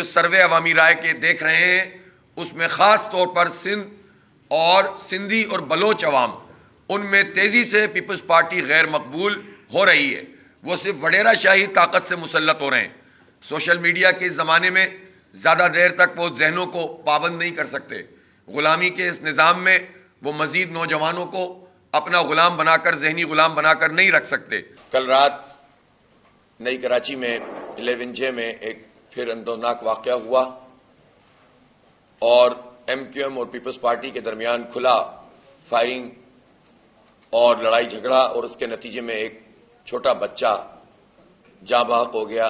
جو سروے عوامی رائے کے دیکھ رہے ہیں اس میں خاص طور پر سندھ اور سندھی اور بلوچ عوام، ان میں تیزی سے پیپلز پارٹی غیر مقبول ہو رہی ہے۔ وہ صرف وڈیرا شاہی طاقت سے مسلط ہو رہے ہیں۔ سوشل میڈیا کے اس زمانے میں زیادہ دیر تک وہ ذہنوں کو پابند نہیں کر سکتے۔ غلامی کے اس نظام میں وہ مزید نوجوانوں کو اپنا غلام بنا کر، ذہنی غلام بنا کر نہیں رکھ سکتے۔ کل رات نئی کراچی میں 11J میں ایک پھر اندوہناک واقعہ ہوا اور MQM اور پیپلز پارٹی کے درمیان کھلا فائرنگ اور لڑائی جھگڑا، اور اس کے نتیجے میں ایک چھوٹا بچہ جاں بحق ہو گیا۔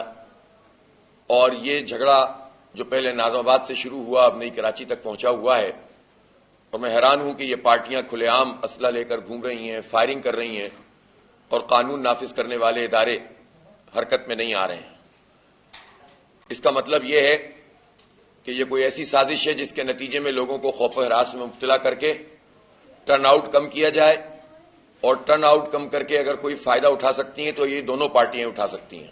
اور یہ جھگڑا جو پہلے ناظم آباد سے شروع ہوا اب نئی کراچی تک پہنچا ہوا ہے، اور میں حیران ہوں کہ یہ پارٹیاں کھلے عام اسلحہ لے کر گھوم رہی ہیں، فائرنگ کر رہی ہیں، اور قانون نافذ کرنے والے ادارے حرکت میں نہیں آ رہے ہیں۔ اس کا مطلب یہ ہے کہ یہ کوئی ایسی سازش ہے جس کے نتیجے میں لوگوں کو خوف و ہراس میں مبتلا کر کے ٹرن آؤٹ کم کیا جائے، اور ٹرن آؤٹ کم کر کے اگر کوئی فائدہ اٹھا سکتی ہیں تو یہ دونوں پارٹیاں اٹھا سکتی ہیں۔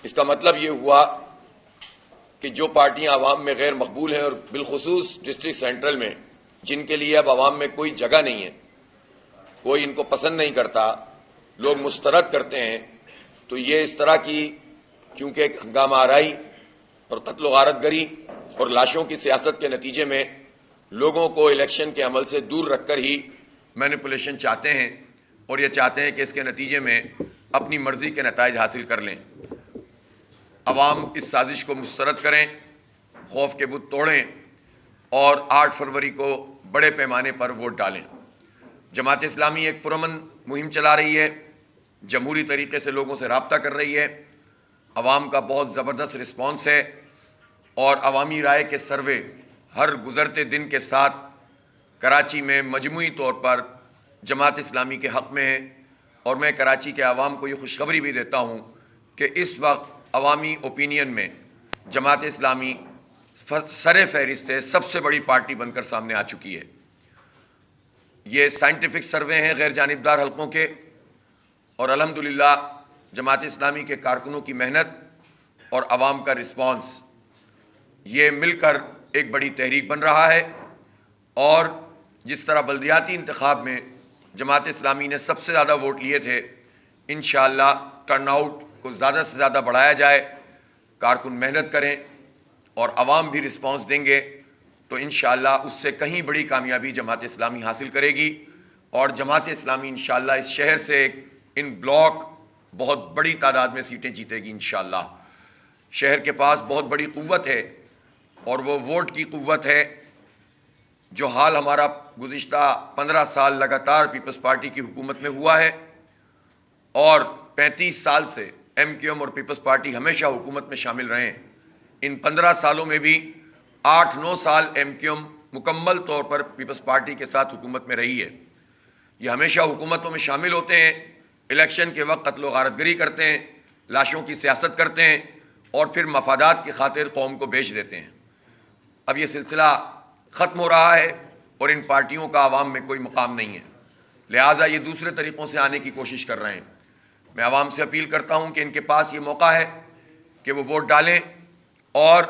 اس کا مطلب یہ ہوا کہ جو پارٹیاں عوام میں غیر مقبول ہیں، اور بالخصوص ڈسٹرکٹ سینٹرل میں جن کے لیے اب عوام میں کوئی جگہ نہیں ہے، کوئی ان کو پسند نہیں کرتا، لوگ مسترد کرتے ہیں، تو یہ اس طرح کی کیونکہ ہنگامہ آرائی اور قتل و غارت گری اور لاشوں کی سیاست کے نتیجے میں لوگوں کو الیکشن کے عمل سے دور رکھ کر ہی مینیپولیشن چاہتے ہیں، اور یہ چاہتے ہیں کہ اس کے نتیجے میں اپنی مرضی کے نتائج حاصل کر لیں۔ عوام اس سازش کو مسترد کریں، خوف کے بت توڑیں، اور 8 فروری کو بڑے پیمانے پر ووٹ ڈالیں۔ جماعت اسلامی ایک پرامن مہم چلا رہی ہے، جمہوری طریقے سے لوگوں سے رابطہ کر رہی ہے، عوام کا بہت زبردست رسپانس ہے، اور عوامی رائے کے سروے ہر گزرتے دن کے ساتھ کراچی میں مجموعی طور پر جماعت اسلامی کے حق میں ہے۔ اور میں کراچی کے عوام کو یہ خوشخبری بھی دیتا ہوں کہ اس وقت عوامی اوپینین میں جماعت اسلامی سر فہرست ہے، سب سے بڑی پارٹی بن کر سامنے آ چکی ہے۔ یہ سائنٹیفک سروے ہیں غیر جانبدار حلقوں کے، اور الحمدللہ جماعت اسلامی کے کارکنوں کی محنت اور عوام کا رسپانس یہ مل کر ایک بڑی تحریک بن رہا ہے۔ اور جس طرح بلدیاتی انتخاب میں جماعت اسلامی نے سب سے زیادہ ووٹ لیے تھے، انشاءاللہ ٹرن آؤٹ کو زیادہ سے زیادہ بڑھایا جائے، کارکن محنت کریں اور عوام بھی رسپانس دیں گے، تو انشاءاللہ اس سے کہیں بڑی کامیابی جماعت اسلامی حاصل کرے گی، اور جماعت اسلامی انشاءاللہ اس شہر سے ان بلاک بہت بڑی تعداد میں سیٹیں جیتے گی انشاءاللہ۔ شہر کے پاس بہت بڑی قوت ہے، اور وہ ووٹ کی قوت ہے۔ جو حال ہمارا گزشتہ 15 سال لگاتار پیپلز پارٹی کی حکومت میں ہوا ہے، اور 35 سال سے MQM اور پیپلز پارٹی ہمیشہ حکومت میں شامل رہے ہیں، ان 15 سالوں میں بھی 8-9 سال MQM مکمل طور پر پیپلز پارٹی کے ساتھ حکومت میں رہی ہے۔ یہ ہمیشہ حکومتوں میں شامل ہوتے ہیں، الیکشن کے وقت قتل و غارت گری کرتے ہیں، لاشوں کی سیاست کرتے ہیں، اور پھر مفادات کی خاطر قوم کو بیچ دیتے ہیں۔ اب یہ سلسلہ ختم ہو رہا ہے، اور ان پارٹیوں کا عوام میں کوئی مقام نہیں ہے، لہٰذا یہ دوسرے طریقوں سے آنے کی کوشش کر رہے ہیں۔ میں عوام سے اپیل کرتا ہوں کہ ان کے پاس یہ موقع ہے کہ وہ ووٹ ڈالیں، اور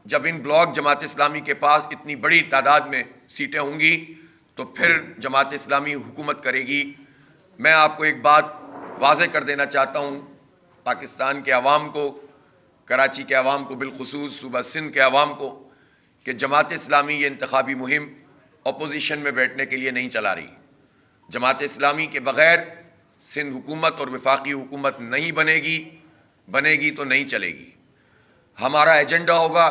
جب ان بلاک جماعت اسلامی کے پاس اتنی بڑی تعداد میں سیٹیں ہوں گی تو پھر جماعت اسلامی حکومت کرے گی۔ میں آپ کو ایک بات واضح کر دینا چاہتا ہوں، پاکستان کے عوام کو، کراچی کے عوام کو، بالخصوص صوبہ سندھ کے عوام کو، کہ جماعت اسلامی یہ انتخابی مہم اپوزیشن میں بیٹھنے کے لیے نہیں چلا رہی۔ جماعت اسلامی کے بغیر سندھ حکومت اور وفاقی حکومت نہیں بنے گی تو نہیں چلے گی۔ ہمارا ایجنڈا ہوگا،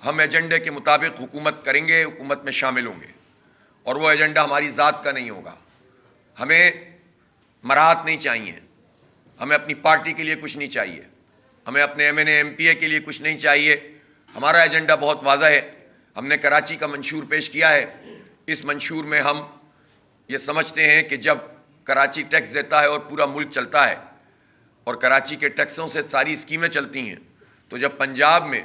ہم ایجنڈے کے مطابق حکومت کریں گے، حکومت میں شامل ہوں گے، اور وہ ایجنڈا ہماری ذات کا نہیں ہوگا۔ ہمیں مراعات نہیں چاہیے، ہمیں اپنی پارٹی کے لیے کچھ نہیں چاہیے، ہمیں اپنے MNA MPA کے لیے کچھ نہیں چاہیے۔ ہمارا ایجنڈا بہت واضح ہے، ہم نے کراچی کا منشور پیش کیا ہے۔ اس منشور میں ہم یہ سمجھتے ہیں کہ جب کراچی ٹیکس دیتا ہے اور پورا ملک چلتا ہے، اور کراچی کے ٹیکسوں سے ساری اسکیمیں چلتی ہیں، تو جب پنجاب میں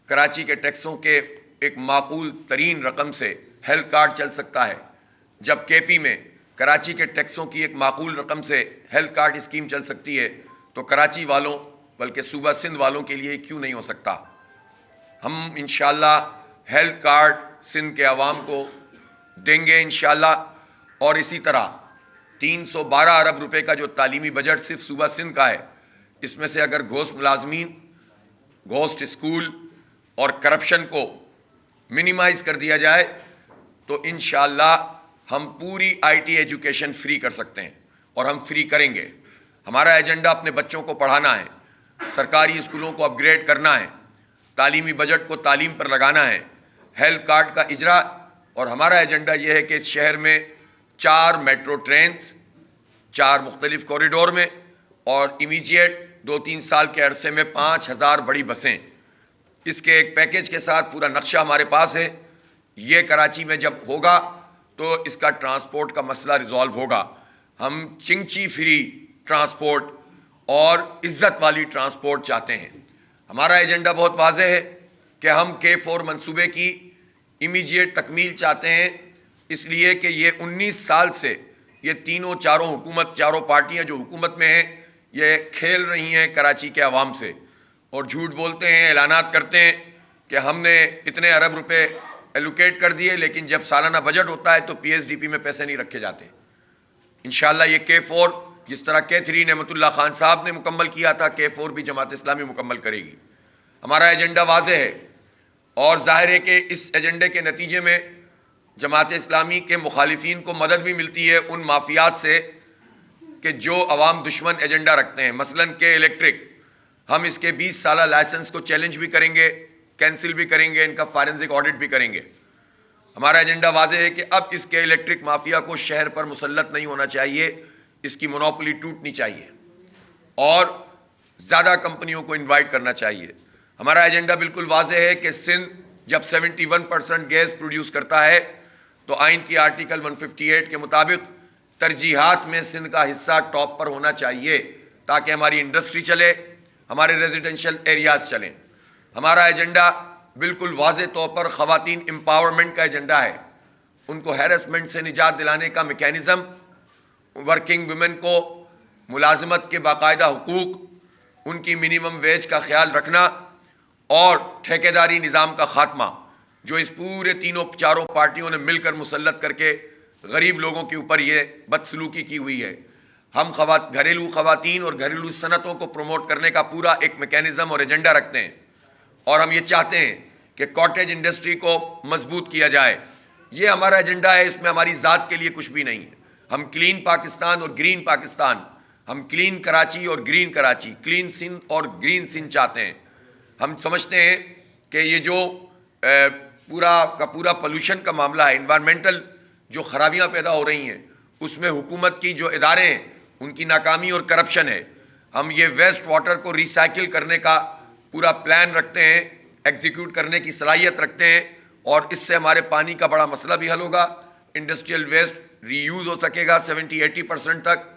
کراچی کے ٹیکسوں کے ایک معقول ترین رقم سے ہیلتھ کارڈ چل سکتا ہے، جب KP میں کراچی کے ٹیکسوں کی ایک معقول رقم سے ہیلتھ کارڈ اسکیم چل سکتی ہے، تو کراچی والوں بلکہ صوبہ سندھ والوں کے لیے کیوں نہیں ہو سکتا؟ ہم انشاءاللہ ہیلتھ کارڈ سندھ کے عوام کو دیں گے انشاءاللہ، اور اسی طرح 312 ارب روپے کا جو تعلیمی بجٹ صرف صوبہ سندھ کا ہے، اس میں سے اگر گھوسٹ ملازمین، گھوسٹ اسکول اور کرپشن کو منیمائز کر دیا جائے تو انشاءاللہ ہم پوری آئی ٹی ایجوکیشن فری کر سکتے ہیں، اور ہم فری کریں گے۔ ہمارا ایجنڈا اپنے بچوں کو پڑھانا ہے، سرکاری اسکولوں کو اپ گریڈ کرنا ہے، تعلیمی بجٹ کو تعلیم پر لگانا ہے، ہیلتھ کارڈ کا اجرا، اور ہمارا ایجنڈا یہ ہے کہ اس شہر میں 4 میٹرو ٹرینز 4 مختلف کوریڈور میں، اور امیجیٹ 2-3 سال کے عرصے میں 5000 بڑی بسیں۔ اس کے ایک پیکیج کے ساتھ پورا نقشہ ہمارے پاس ہے۔ یہ کراچی میں جب ہوگا تو اس کا ٹرانسپورٹ کا مسئلہ ریزالو ہوگا۔ ہم چنگچی فری ٹرانسپورٹ اور عزت والی ٹرانسپورٹ چاہتے ہیں۔ ہمارا ایجنڈا بہت واضح ہے کہ ہم K4 منصوبے کی امیجیٹ تکمیل چاہتے ہیں، اس لیے کہ یہ 19 سال سے یہ چاروں پارٹیاں جو حکومت میں ہیں یہ کھیل رہی ہیں کراچی کے عوام سے، اور جھوٹ بولتے ہیں، اعلانات کرتے ہیں کہ ہم نے اتنے ارب روپے ایلوکیٹ کر دیے، لیکن جب سالانہ بجٹ ہوتا ہے تو PSDP میں پیسے نہیں رکھے جاتے۔ انشاءاللہ یہ K4 جس طرح K3 نعمت اللہ خان صاحب نے مکمل کیا تھا، K4 بھی جماعت اسلامی مکمل کرے گی۔ ہمارا ایجنڈا واضح ہے، اور ظاہر ہے کہ اس ایجنڈے کے نتیجے میں جماعت اسلامی کے مخالفین کو مدد بھی ملتی ہے ان مافیات سے کہ جو عوام دشمن ایجنڈا رکھتے ہیں۔ مثلاً کہ الیکٹرک، ہم اس کے 20 سالہ لائسنس کو چیلنج بھی کریں گے، کینسل بھی کریں گے، ان کا فارنزک آڈٹ بھی کریں گے۔ ہمارا ایجنڈا واضح ہے کہ اب اس کے الیکٹرک مافیا کو شہر پر مسلط نہیں ہونا چاہیے، اس کی مونوپولی ٹوٹنی چاہیے، اور زیادہ کمپنیوں کو انوائٹ کرنا چاہیے۔ ہمارا ایجنڈا بالکل واضح ہے کہ سندھ جب 71% گیس پروڈیوس کرتا ہے تو آئین کی آرٹیکل 158 کے مطابق ترجیحات میں سندھ کا حصہ ٹاپ پر ہونا چاہیے، تاکہ ہماری انڈسٹری چلے، ہمارے ریزیڈنشل ایریاز چلیں۔ ہمارا ایجنڈا بالکل واضح طور پر خواتین امپاورمنٹ کا ایجنڈا ہے، ان کو ہیرسمنٹ سے نجات دلانے کا میکینزم، ورکنگ ویمن کو ملازمت کے باقاعدہ حقوق، ان کی منیمم ویج کا خیال رکھنا، اور ٹھیکیداری نظام کا خاتمہ، جو اس پورے چاروں پارٹیوں نے مل کر مسلط کر کے غریب لوگوں کے اوپر یہ بدسلوکی کی ہوئی ہے۔ ہم گھریلو خواتین اور گھریلو صنعتوں کو پروموٹ کرنے کا پورا ایک میکینزم اور ایجنڈا رکھتے ہیں، اور ہم یہ چاہتے ہیں کہ کاٹیج انڈسٹری کو مضبوط کیا جائے۔ یہ ہمارا ایجنڈا ہے، اس میں ہماری ذات کے لیے کچھ بھی نہیں ہے۔ ہم کلین پاکستان اور گرین پاکستان، ہم کلین کراچی اور گرین کراچی، کلین سندھ اور گرین سندھ چاہتے ہیں۔ ہم سمجھتے ہیں کہ یہ جو پورا پولوشن کا معاملہ ہے، انوائرمنٹل جو خرابیاں پیدا ہو رہی ہیں، اس میں حکومت کی جو ادارے ہیں ان کی ناکامی اور کرپشن ہے۔ ہم یہ ویسٹ واٹر کو ریسائیکل کرنے کا پورا پلان رکھتے ہیں، ایگزیکیوٹ کرنے کی صلاحیت رکھتے ہیں، اور اس سے ہمارے پانی کا بڑا مسئلہ بھی حل ہوگا۔ انڈسٹریل ویسٹ ری یوز ہو سکے گا 70-80% تک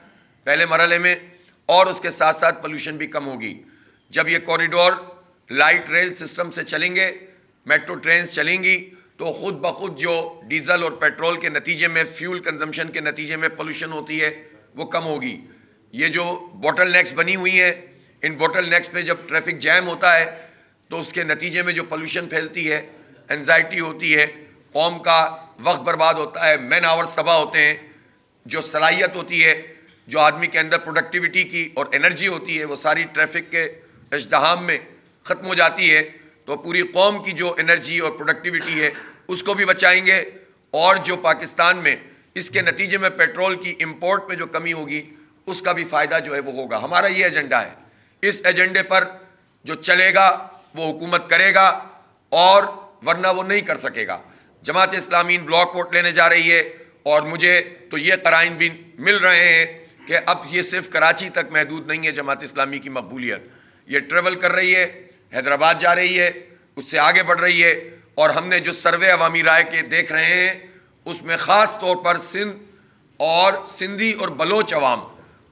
پہلے مرحلے میں، اور اس کے ساتھ ساتھ پولوشن بھی کم ہوگی۔ جب یہ کوریڈور لائٹ ریل سسٹم سے چلیں گے، میٹرو ٹرینز چلیں گی، تو خود بخود جو ڈیزل اور پیٹرول کے نتیجے میں، فیول کنزمپشن کے نتیجے میں پولوشن ہوتی ہے وہ کم ہوگی۔ یہ جو بوٹل نیکس بنی ہوئی ہیں، ان بوٹل نیکس پہ جب ٹریفک جیم ہوتا ہے تو اس کے نتیجے میں جو پولوشن پھیلتی ہے، انزائٹی ہوتی ہے، قوم کا وقت برباد ہوتا ہے، مین آورز تباہ ہوتے ہیں، جو صلاحیت ہوتی ہے، جو آدمی کے اندر پروڈکٹیوٹی کی اور انرجی ہوتی ہے، وہ ساری ٹریفک کے ازدحام میں ختم ہو جاتی ہے۔ تو پوری قوم کی جو انرجی اور پروڈکٹیوٹی ہے اس کو بھی بچائیں گے، اور جو پاکستان میں اس کے نتیجے میں پیٹرول کی امپورٹ میں جو کمی ہوگی اس کا بھی فائدہ جو ہے وہ ہوگا۔ ہمارا یہ ایجنڈا ہے۔ اس ایجنڈے پر جو چلے گا وہ حکومت کرے گا، اور ورنہ وہ نہیں کر سکے گا۔ جماعت اسلامی بلاک ووٹ لینے جا رہی ہے، اور مجھے تو یہ قرائن بھی مل رہے ہیں کہ اب یہ صرف کراچی تک محدود نہیں ہے جماعت اسلامی کی مقبولیت، یہ ٹریول کر رہی ہے، حیدرآباد جا رہی ہے، اس سے آگے بڑھ رہی ہے، اور ہم نے جو سروے عوامی رائے کے دیکھ رہے ہیں اس میں خاص طور پر سندھ اور سندھی اور بلوچ عوام،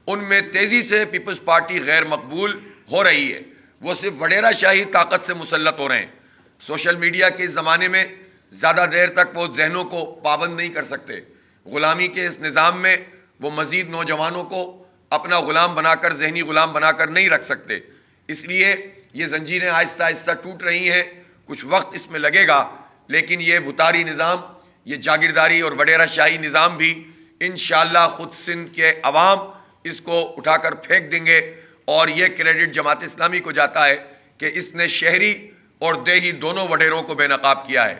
ان میں تیزی سے پیپلز پارٹی غیر مقبول ہو رہی ہے۔ وہ صرف وڈیرا شاہی طاقت سے مسلط ہو رہے ہیں۔ سوشل میڈیا کے زمانے میں زیادہ دیر تک وہ ذہنوں کو پابند نہیں کر سکتے۔ غلامی کے اس نظام میں وہ مزید نوجوانوں کو اپنا غلام بنا کر، ذہنی غلام بنا کر نہیں رکھ سکتے۔ اس لیے یہ زنجیریں آہستہ آہستہ ٹوٹ رہی ہیں، کچھ وقت اس میں لگے گا، لیکن یہ بھتاری نظام، یہ جاگیرداری اور وڈیرہ شاہی نظام بھی انشاءاللہ خود سندھ کے عوام اس کو اٹھا کر پھینک دیں گے، اور یہ کریڈٹ جماعت اسلامی کو جاتا ہے کہ اس نے شہری اور دیہی دونوں وڈیروں کو بے نقاب کیا ہے۔